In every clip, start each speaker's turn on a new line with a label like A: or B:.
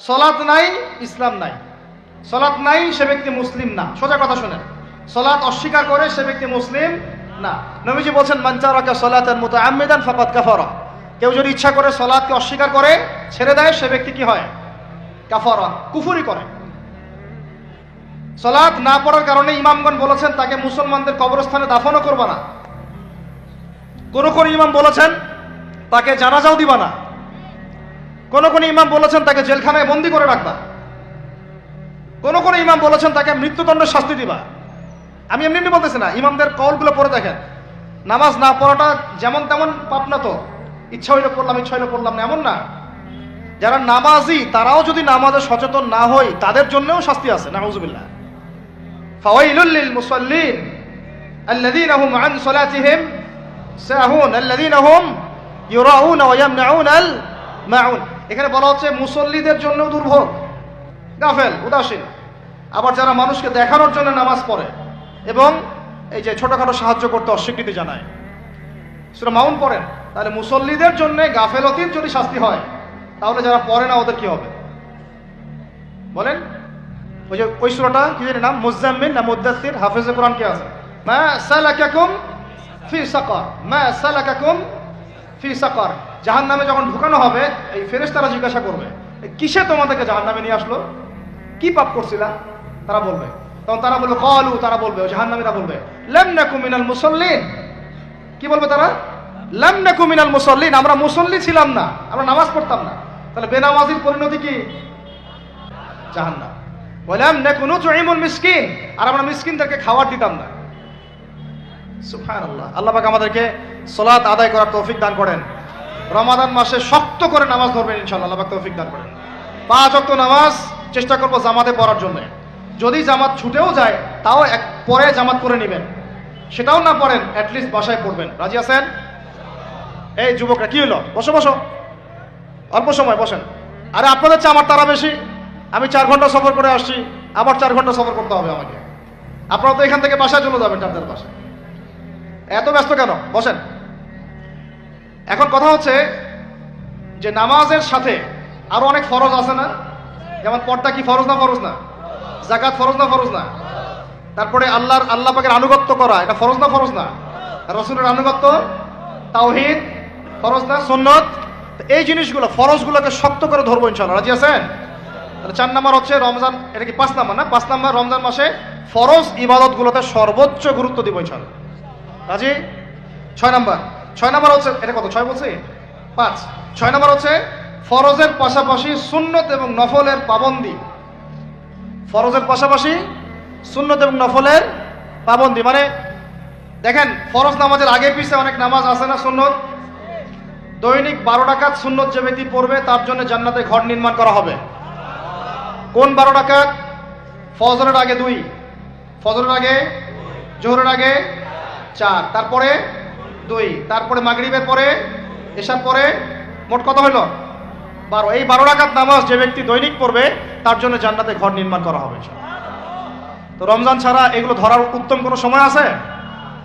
A: সলাৎ নাই, ইসলাম নাই। সলাৎ নাই, সে ব্যক্তি মুসলিম না। সোজা কথা শুনেন, সলাৎ অস্বীকার করে সে ব্যক্তি মুসলিম না। নবীজি বলছেন, মান তারাকা সালাতান মুতাআম্মিদান ফাকাদ কাফারা। কেউ যদি ইচ্ছা করে সলাৎকে অস্বীকার করে ছেড়ে দেয়, সে ব্যক্তি কি হয়? কাফারা, কুফরি করে। সলাৎ না পড়ার কারণে ইমামগণ বলেছেন তাকে মুসলমানদের কবরস্থানে দাফনও করবা না। কোন কোন ইমাম বলেছেন তাকে জানাজাও দিবা না। কোন কোন ইমাম বলেছেন তাকে জেলখানায় বন্দী করে রাখবা। কোন কোন ইমাম বলেছেন তাকে মৃত্যুদণ্ডের শাস্তি দিবা। আমি এমনি বলতেছি না, ইমামদের কওলগুলো পড়ে দেখেন। নামাজ না পড়াটা যেমন তেমন পাপ না তো, ইচ্ছা হইলে পড়লাম, ইচ্ছা হইলে পড়লাম না, এমন না। যারা নামাজি তারাও যদি নামাজে সচেতন না হয় তাদের জন্যও শাস্তি আছে। নাউযুবিল্লাহ। ফাওয়াইলুল লিল মুসাল্লিন আল্লাযীনা হুম আন সালাতিহিম সাহুন আল্লাযীনা হুম ইউরাউনা ওয়া ইয়ামনাউনাল মাউন। এখানে বলা হচ্ছে মুসল্লিদের জন্য দুর্ভোগ, গাফেল, উদাসীন। আবার যারা মানুষকে দেখানোর জন্য নামাজ পড়ে এবং এই যে ছোটখাটো সাহায্য করতে অস্বীকৃতি জানায়, সূরা মাউন পড়েন, তাহলে মুসল্লিদের জন্য গাফেলতির যদি শাস্তি হয়, তাহলে যারা পড়ে না ওদের কি হবে বলেন? ওই যে ওই সূরাটা কি জানি নাম, মুজাম্মিল না মুদ্দাসসির, হাফেজে কোরআন কে আছে, মা সালাকাকুম ফি সাকার, মা সালাকাকুম ফি সাকার। জাহান্নামে যখন ঢুকানো হবে, এই ফেরেশতারা জিজ্ঞাসা করবে, কিসে তোমাদেরকে জাহান্নামে নিয়ে আসলো, কি পাপ করছিলা? তারা বলবে, তখন তারা বলবে ক্বালু, তারা বলবে, ওই জাহান্নামীরা বলবে, লাম নাকু মিনাল মুসাল্লিন। কি বলবে তারা? লাম নাকু মিনাল মুসাল্লিন, আমরা মুসল্লি ছিলাম না, আমরা নামাজ পড়তাম না। তাহলে বেনামাজির পরিণতি কি? জাহান্নাম। ওয়ালাম নাকু নুতঈমুল মিসকিন, আর আমরা মিসকিনদেরকে খাবার দিতাম না। সুবহানাল্লাহ। আল্লাহ পাক আমাদেরকে সালাত আদায় করার তৌফিক দান করেন। রমাদান মাসে শক্ত করে নামাজ ধরবেন ইনশাআল্লাহ, আল্লাহ পাক তৌফিক দান করেন। 5 ওয়াক্ত নামাজ চেষ্টা করব জামাতে পড়ার জন্য। যদি জামাত ছুটেও যায় তাও পরে জামাত করে নেবেন, সেটাও না পড়েন অ্যাটলিস্ট বাসায় পড়বেন। রাজি আছেন? এই যুবকরা কি হলো, বসো বসো, অল্প সময় বসেন। আরে আপনাদের চেয়ে আমার তারা বেশি। আমি 4 ঘন্টা সফর করে আসছি, আবার 4 ঘন্টা সফর করতে হবে আমাকে। আপনারা তো এখান থেকে বাসায় চলে যাবেন, আপনাদের বাসায়। এত ব্যস্ত কেন? বসেন। এখন কথা হচ্ছে যে নামাজের সাথে আরো অনেক ফরজ আছে না? যেমন পর্দা কি ফরজ না? ফরজ না? যাকাত ফরজ না? ফরজ না? তারপরে আল্লাহ পাকের আনুগত্য করা, এটা ফরজ না? ফরজ না? রাসূলের আনুগত্য, তাওহীদ ফরজ না? সুন্নাত। এই জিনিসগুলো, ফরজগুলোকে শক্ত করে ধরবো ইনশাআল্লাহ। রাজি আছেন? তাহলে 4 নাম্বার হচ্ছে রমজান, এটা কি 5 নাম্বার না? 5 নাম্বার, রমজান মাসে ফরজ ইবাদতগুলোতে সর্বোচ্চ গুরুত্ব দিব ইনশাআল্লাহ। রাজি? 6 নাম্বার হচ্ছে, এটা কত, 6 বলছি? 5। 6 নাম্বার হচ্ছে ফরজের পাশাপাশি সুন্নত এবং নফলের পাবন্দি। ফরজের পাশাপাশি সুন্নত এবং নফলের পাবন্দি, মানে দেখেন ফরজ নামাজের আগে পিছে অনেক নামাজ আছে না সুন্নত? দৈনিক 12 রাকাত সুন্নত যে ব্যক্তি পড়বে তার জন্য জান্নাতে ঘর নির্মাণ করা হবে। কোন 12 রাকাত? ফজরের আগে 2, ফজরের আগে, জোহরের আগে 4, তারপরে 2, তারপরে মাগরিবের পরে, এশার পরে, মোট কত হলো? 12। এই 12 রাকাত নামাজ যে ব্যক্তি দৈনিক পড়বে তার জন্য জান্নাতে ঘর নির্মাণ করা হবে। তো রমজান ছাড়া এগুলো ধরার উত্তম কোনো সময় আছে?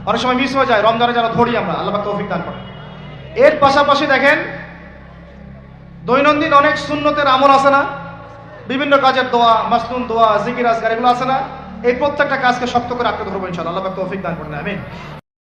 A: অনেক সময় মিস হয়ে যায়। রমজানে যারা ধরি আমরা, আল্লাহ পাক তৌফিক দান করেন। এর পাশাপাশি দেখেন দৈনন্দিন অনেক সুন্নতের আমল আছে না? বিভিন্ন কাজের দোয়া, মাসনুন দোয়া, জিকির আজকার, এগুলো আছে না? এই প্রত্যেকটা কাজকে শক্ত করে আঁকড়ে ধরবো ইনশাআল্লাহ, আল্লাহ পাক তৌফিক দান করেন। আমিন।